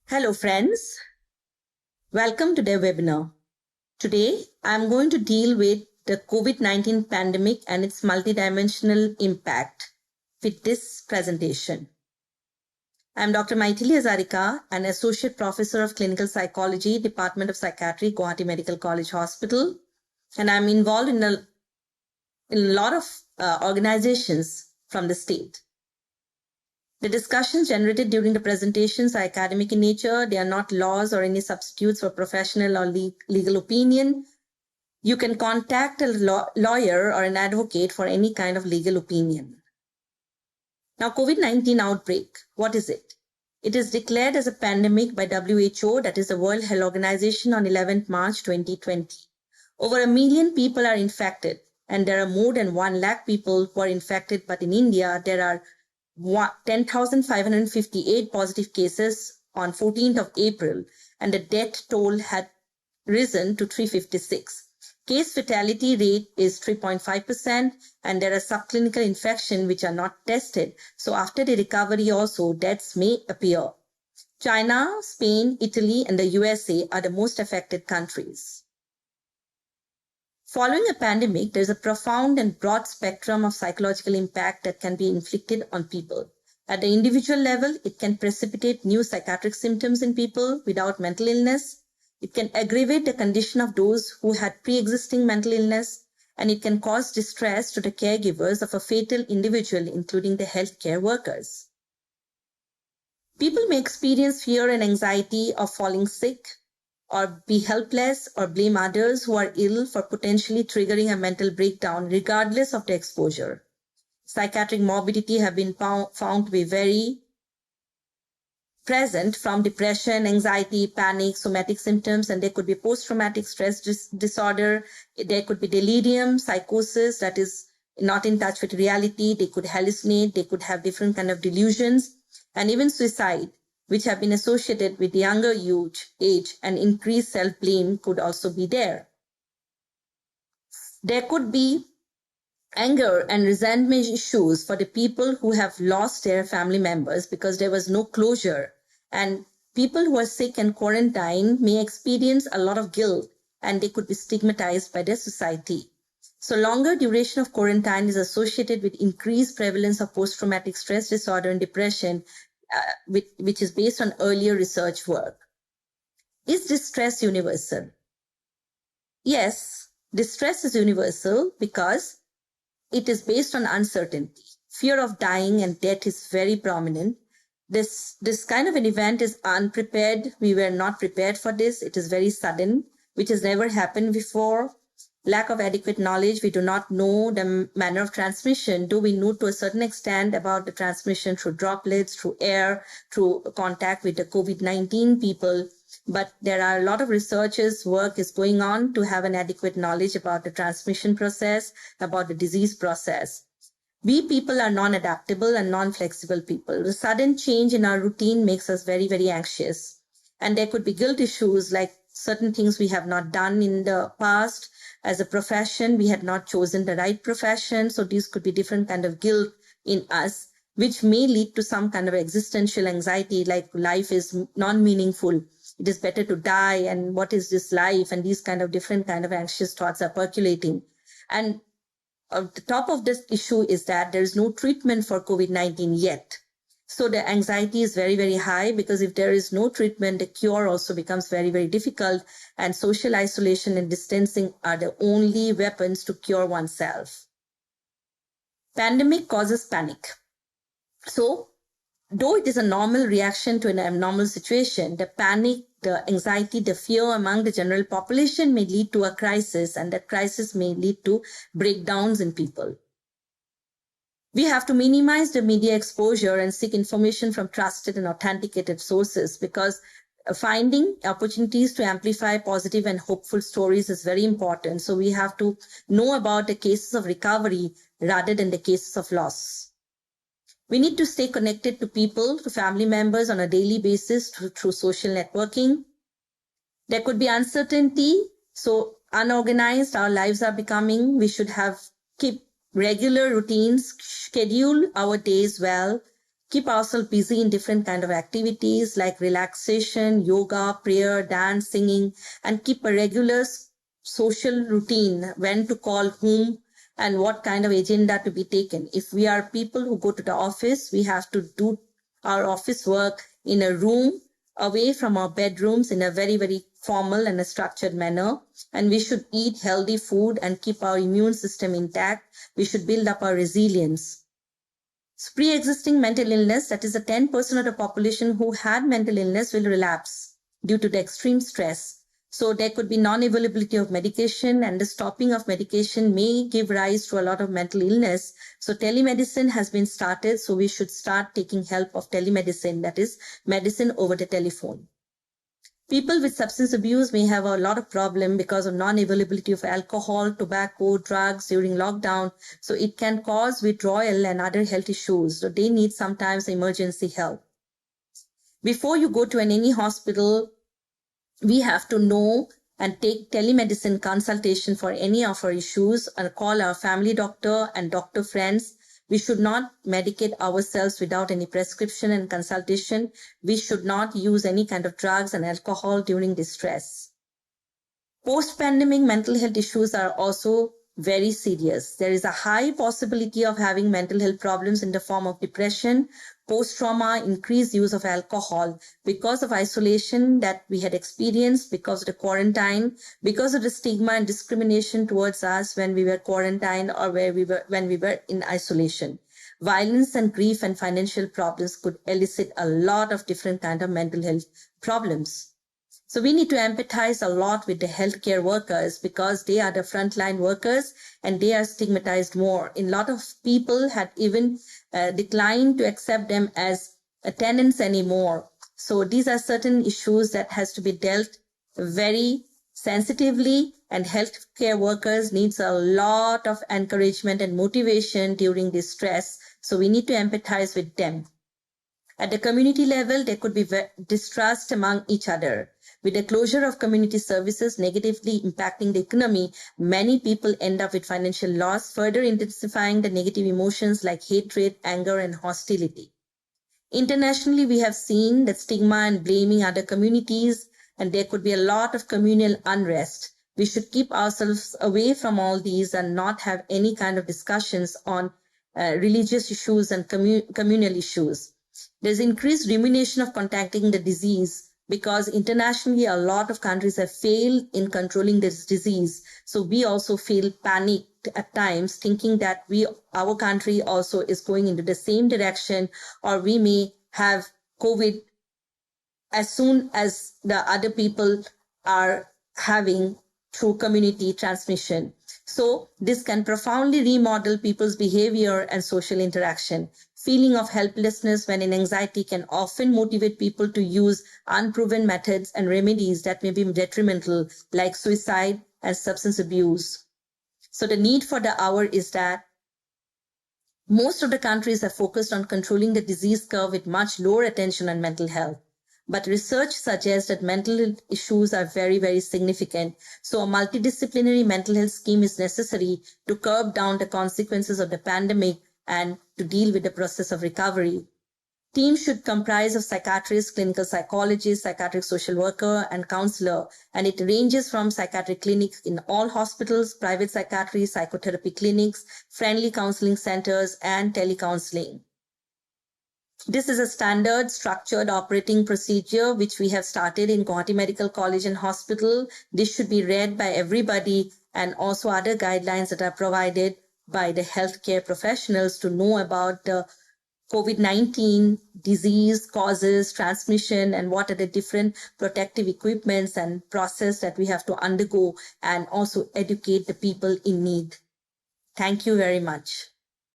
Hello friends, welcome to the webinar. Today I am going to deal with the COVID-19 pandemic and its multidimensional impact with this presentation. I am Dr. Maithili Hazarika, an Associate Professor of Clinical Psychology, Department of Psychiatry, Guwahati Medical College Hospital, and I am involved in a lot of organizations from the state. The discussions generated during the presentations are academic in nature. They are not laws or any substitutes for professional or legal opinion. You can contact a lawyer or an advocate for any kind of legal opinion. Now, COVID-19 outbreak, what is it? It is declared as a pandemic by WHO, that is the World Health Organization, on 11th March 2020. Over 1 million people are infected, and there are more than 1 lakh people who are infected, but in India, there are 10,558 positive cases on 14th of April, and the death toll had risen to 356. Case fatality rate is 3.5%, and there are subclinical infections which are not tested. So after the recovery also, deaths may appear. China, Spain, Italy, and the USA are the most affected countries. Following a pandemic, there is a profound and broad spectrum of psychological impact that can be inflicted on people. At the individual level, it can precipitate new psychiatric symptoms in people without mental illness. It can aggravate the condition of those who had pre-existing mental illness, and it can cause distress to the caregivers of a fatal individual, including the healthcare workers. People may experience fear and anxiety of falling sick, or be helpless, or blame others who are ill for potentially triggering a mental breakdown regardless of the exposure. Psychiatric morbidity have been found to be very present, from depression, anxiety, panic, somatic symptoms, and there could be post-traumatic stress disorder. There could be delirium, psychosis that is not in touch with reality. They could hallucinate. They could have different kind of delusions, and even suicide, which have been associated with younger age, and increased self-blame could also be there. There could be anger and resentment issues for the people who have lost their family members because there was no closure. And people who are sick and quarantined may experience a lot of guilt, and they could be stigmatized by their society. So longer duration of quarantine is associated with increased prevalence of post-traumatic stress disorder and depression, which is based on earlier research work. Is distress universal? Yes, distress is universal because it is based on uncertainty. Fear of dying and death is very prominent. This kind of an event is unprepared. We were not prepared for this. It is very sudden, which has never happened before. Lack of adequate knowledge. We do not know the manner of transmission. Do we know to a certain extent about the transmission through droplets, through air, through contact with the COVID-19 people? But there are a lot of researchers' work is going on to have an adequate knowledge about the transmission process, about the disease process. We people are non-adaptable and non-flexible people. The sudden change in our routine makes us very, very anxious. And there could be guilt issues, like certain things we have not done in the past. As a profession, we had not chosen the right profession. So these could be different kind of guilt in us, which may lead to some kind of existential anxiety, like life is non-meaningful. It is better to die, and what is this life? And these kind of different kind of anxious thoughts are percolating. And on the top of this issue is that there is no treatment for COVID-19 yet. So the anxiety is very, very high, because if there is no treatment, the cure also becomes very, very difficult. And social isolation and distancing are the only weapons to cure oneself. Pandemic causes panic. So though it is a normal reaction to an abnormal situation, the panic, the anxiety, the fear among the general population may lead to a crisis, and that crisis may lead to breakdowns in people. We have to minimize the media exposure and seek information from trusted and authenticated sources, because finding opportunities to amplify positive and hopeful stories is very important. So we have to know about the cases of recovery rather than the cases of loss. We need to stay connected to people, to family members on a daily basis through social networking. There could be uncertainty, so unorganized our lives are becoming. We should keep regular routines, schedule our days well, keep ourselves busy in different kind of activities like relaxation, yoga, prayer, dance, singing, and keep a regular social routine, when to call whom and what kind of agenda to be taken. If we are people who go to the office, we have to do our office work in a room away from our bedrooms in a very, very formal and a structured manner. And we should eat healthy food and keep our immune system intact. We should build up our resilience. So pre-existing mental illness, that is the 10% of the population who had mental illness, will relapse due to the extreme stress. So there could be non-availability of medication, and the stopping of medication may give rise to a lot of mental illness. So telemedicine has been started. So we should start taking help of telemedicine, that is medicine over the telephone. People with substance abuse may have a lot of problem because of non-availability of alcohol, tobacco, drugs during lockdown. So it can cause withdrawal and other health issues. So they need sometimes emergency help. Before you go to any hospital, we have to know and take telemedicine consultation for any of our issues, and call our family doctor and doctor friends. We should not medicate ourselves without any prescription and consultation. We should not use any kind of drugs and alcohol during distress. Post-pandemic mental health issues are also very serious. There is a high possibility of having mental health problems in the form of depression, post-trauma, increased use of alcohol because of isolation that we had experienced, because of the quarantine, because of the stigma and discrimination towards us when we were quarantined or when we were in isolation. Violence and grief and financial problems could elicit a lot of different kind of mental health problems. So we need to empathize a lot with the healthcare workers because they are the frontline workers and they are stigmatized more. A lot of people had even declined to accept them as tenants anymore. So these are certain issues that has to be dealt very sensitively, and healthcare workers needs a lot of encouragement and motivation during this stress. So we need to empathize with them. At the community level, there could be distrust among each other. With the closure of community services negatively impacting the economy, many people end up with financial loss, further intensifying the negative emotions like hatred, anger, and hostility. Internationally, we have seen that stigma and blaming other communities, and there could be a lot of communal unrest. We should keep ourselves away from all these and not have any kind of discussions on religious issues and communal issues. There's increased rumination of contacting the disease because internationally a lot of countries have failed in controlling this disease. So we also feel panicked at times, thinking that our country also is going into the same direction, or we may have COVID as soon as the other people are having through community transmission. So this can profoundly remodel people's behavior and social interaction. Feeling of helplessness when in anxiety can often motivate people to use unproven methods and remedies that may be detrimental, like suicide and substance abuse. So the need for the hour is that most of the countries have focused on controlling the disease curve with much lower attention on mental health. But research suggests that mental health issues are very, very significant. So a multidisciplinary mental health scheme is necessary to curb down the consequences of the pandemic and to deal with the process of recovery. Teams should comprise of psychiatrists, clinical psychologists, psychiatric social worker, and counselor, and it ranges from psychiatric clinics in all hospitals, private psychiatry, psychotherapy clinics, friendly counseling centers, and telecounseling. This is a standard structured operating procedure which we have started in Guwahati Medical College and Hospital. This should be read by everybody, and also other guidelines that are provided by the healthcare professionals to know about the COVID-19 disease causes, transmission, and what are the different protective equipments and process that we have to undergo, and also educate the people in need. Thank you very much.